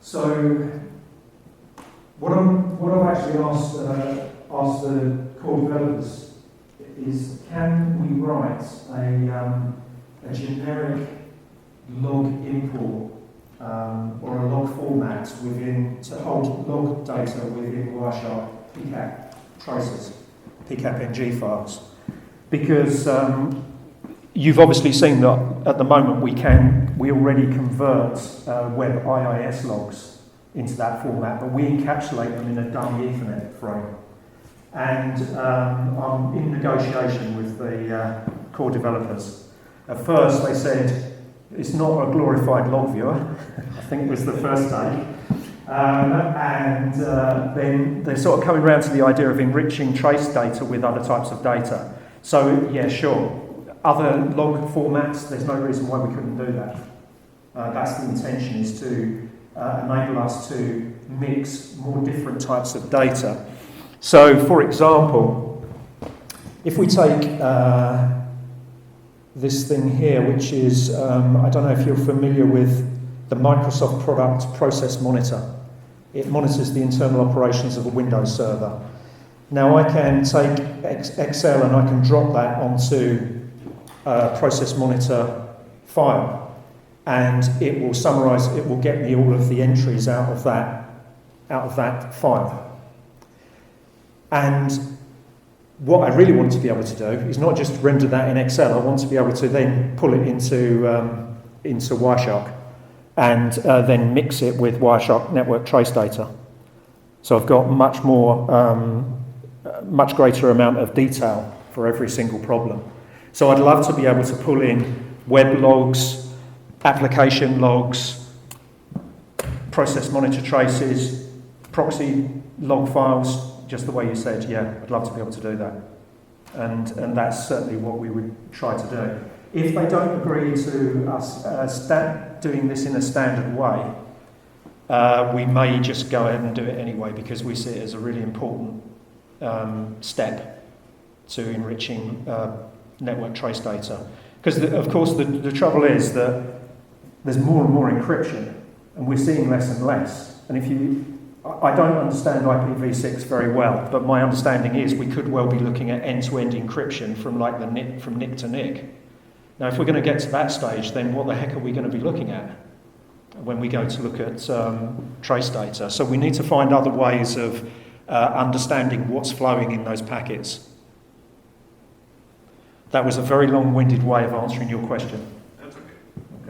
So what I've actually asked the core developers is, can we write a generic log import or a log format to hold log data within Wireshark PCAP traces, PCAP-NG files? Because you've obviously seen that at the moment we already convert web IIS logs into that format, but we encapsulate them in a dummy Ethernet frame. And I'm in negotiation with the core developers. At first they said it's not a glorified log viewer, I think was the first take. And then they're sort of coming around to the idea of enriching trace data with other types of data. So yeah, sure. Other log formats, there's no reason why we couldn't do that. That's the intention, is to enable us to mix more different types of data. So, for example, if we take this thing here, which is, I don't know if you're familiar with the Microsoft product Process Monitor. It monitors the internal operations of a Windows server. Now I can take Excel and I can drop that onto Process Monitor file, and it will summarise. It will get me all of the entries out of that file. And what I really want to be able to do is not just render that in Excel. I want to be able to then pull it into Wireshark and then mix it with Wireshark network trace data. So I've got much greater amount of detail for every single problem. So I'd love to be able to pull in web logs, application logs, process monitor traces, proxy log files, just the way you said. Yeah, I'd love to be able to do that. And that's certainly what we would try to do. If they don't agree to us doing this in a standard way, we may just go ahead and do it anyway, because we see it as a really important step to enriching network trace data. Because, of course, the trouble is that there's more and more encryption, and we're seeing less and less. And I don't understand IPv6 very well, but my understanding is we could well be looking at end-to-end encryption from from NIC to NIC. Now, if we're going to get to that stage, then what the heck are we going to be looking at when we go to look at trace data? So we need to find other ways of understanding what's flowing in those packets. That was a very long-winded way of answering your question. That's okay.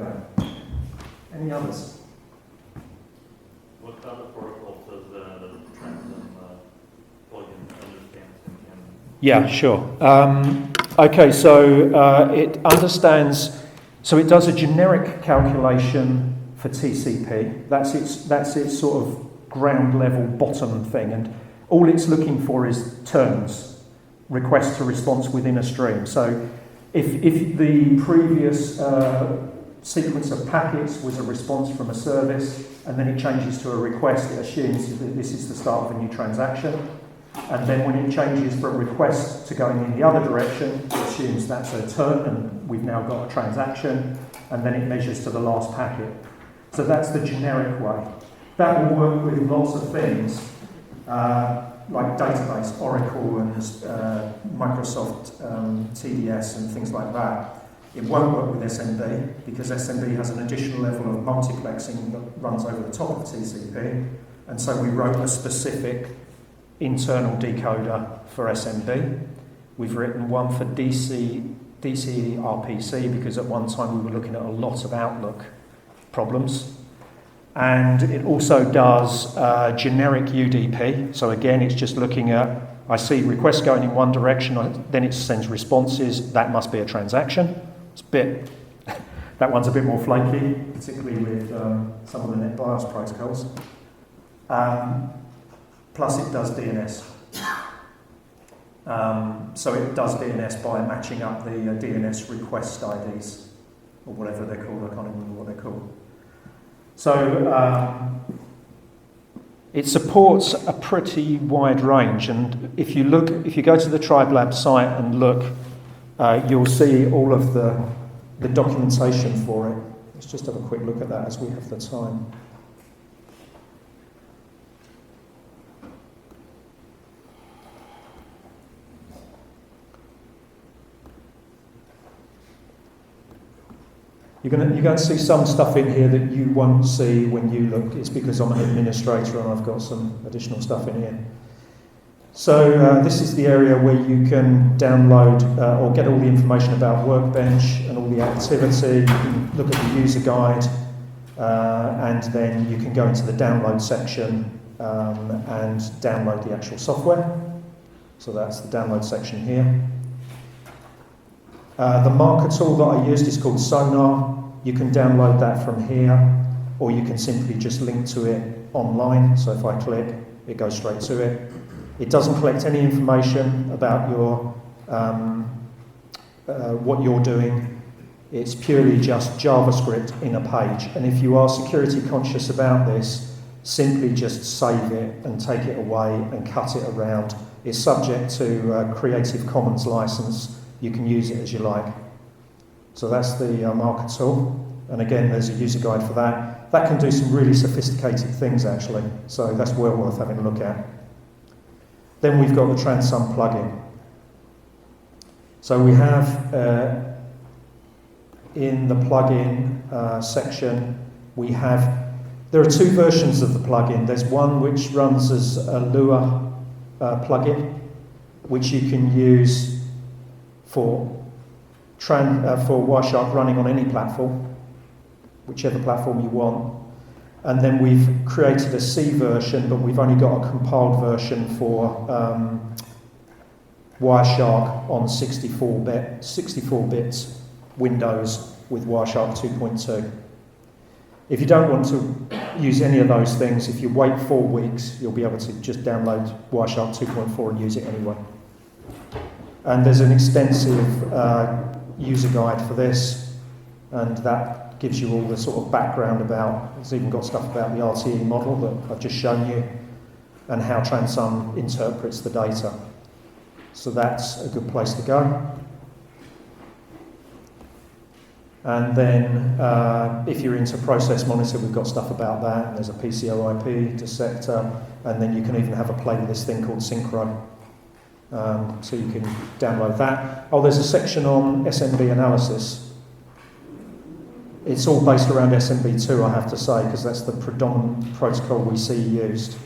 Okay. Any others? What other protocols does the Transom plugin understand? Yeah, sure. Okay, so it understands. So it does a generic calculation for TCP. That's its sort of ground level bottom thing, and all it's looking for is turns, request to response within a stream. So if the previous sequence of packets was a response from a service, and then it changes to a request, it assumes that this is the start of a new transaction. And then when it changes from request to going in the other direction, it assumes that's a turn and we've now got a transaction, and then it measures to the last packet. So that's the generic way. That will work with lots of things, like database, Oracle and Microsoft TDS and things like that. It won't work with SMB, because SMB has an additional level of multiplexing that runs over the top of TCP, and so we wrote a specific internal decoder for SMB. We've written one for DC RPC, because at one time we were looking at a lot of Outlook problems. And it also does generic UDP. So again, it's just looking at, I see requests going in one direction, then it sends responses. That must be a transaction. That one's a bit more flaky, particularly with some of the NetBIOS protocols. Plus it does DNS. So it does DNS by matching up the DNS request IDs, or whatever they're called. I can't remember what they're called. So It supports a pretty wide range, and if you go to the TribeLab site and look, you'll see all of the documentation for it. Let's just have a quick look at that as we have the time. You're going to see some stuff in here that you won't see when you look. It's because I'm an administrator and I've got some additional stuff in here. So this is the area where you can download or get all the information about Workbench and all the activity. You can look at the user guide and then you can go into the download section and download the actual software. So that's the download section here. The marker tool that I used is called Sonar. You can download that from here, or you can simply just link to it online. So if I click, it goes straight to it. It doesn't collect any information about your what you're doing. It's purely just JavaScript in a page. And if you are security conscious about this, simply just save it and take it away and cut it around. It's subject to Creative Commons license. You can use it as you like. So that's the marker tool. And again, there's a user guide for that. That can do some really sophisticated things, actually. So that's well worth having a look at. Then we've got the Transum plugin. So we have, in the plugin section, there are two versions of the plugin. There's one which runs as a Lua plugin, which you can use for Wireshark running on any platform, whichever platform you want. And then we've created a C version, but we've only got a compiled version for Wireshark on 64 bits Windows with Wireshark 2.2. If you don't want to use any of those things, if you wait 4 weeks, you'll be able to just download Wireshark 2.4 and use it anyway. And there's an extensive user guide for this, and that gives you all the sort of background about, it's even got stuff about the RTE model that I've just shown you, and how Transum interprets the data. So that's a good place to go. And then if you're into process monitor, we've got stuff about that, and there's a PCOIP dissector, and then you can even have a play with this thing called Synchro. So you can download that. Oh, there's a section on SMB analysis. It's all based around SMB2, I have to say, because that's the predominant protocol we see used.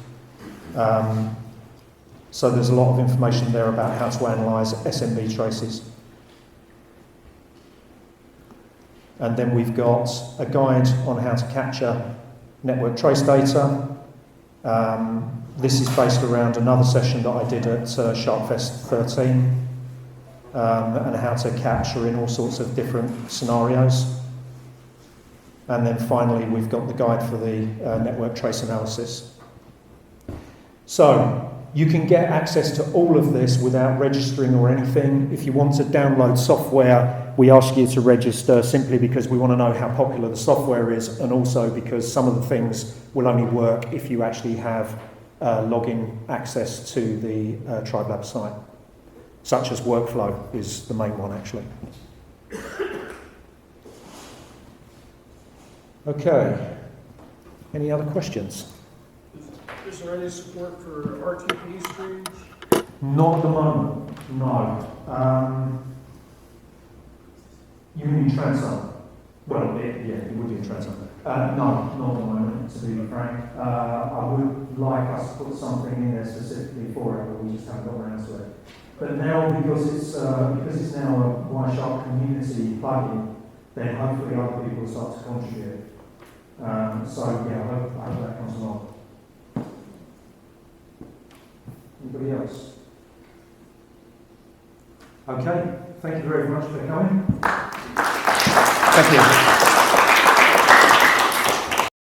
So there's a lot of information there about how to analyse SMB traces. And then we've got a guide on how to capture network trace data. This is based around another session that I did at SharkFest 13, and how to capture in all sorts of different scenarios. And then finally, we've got the guide for the network trace analysis. So you can get access to all of this without registering or anything. If you want to download software, we ask you to register simply because we want to know how popular the software is, and also because some of the things will only work if you actually have login access to the TribeLab site, such as Workflow is the main one, actually. Okay, any other questions? Is there any support for RTP streams? Not at the moment, no. You mean Transum? Well, yeah, it would be a Transum. No, not at the moment, to be frank. I would like us to put something in there specifically for it, but we just haven't got around to it. But now, because it's now a Wireshark community plugin, then hopefully other people will start to contribute. So yeah, I hope that comes along. Anybody else? Okay, thank you very much for coming. Thank you.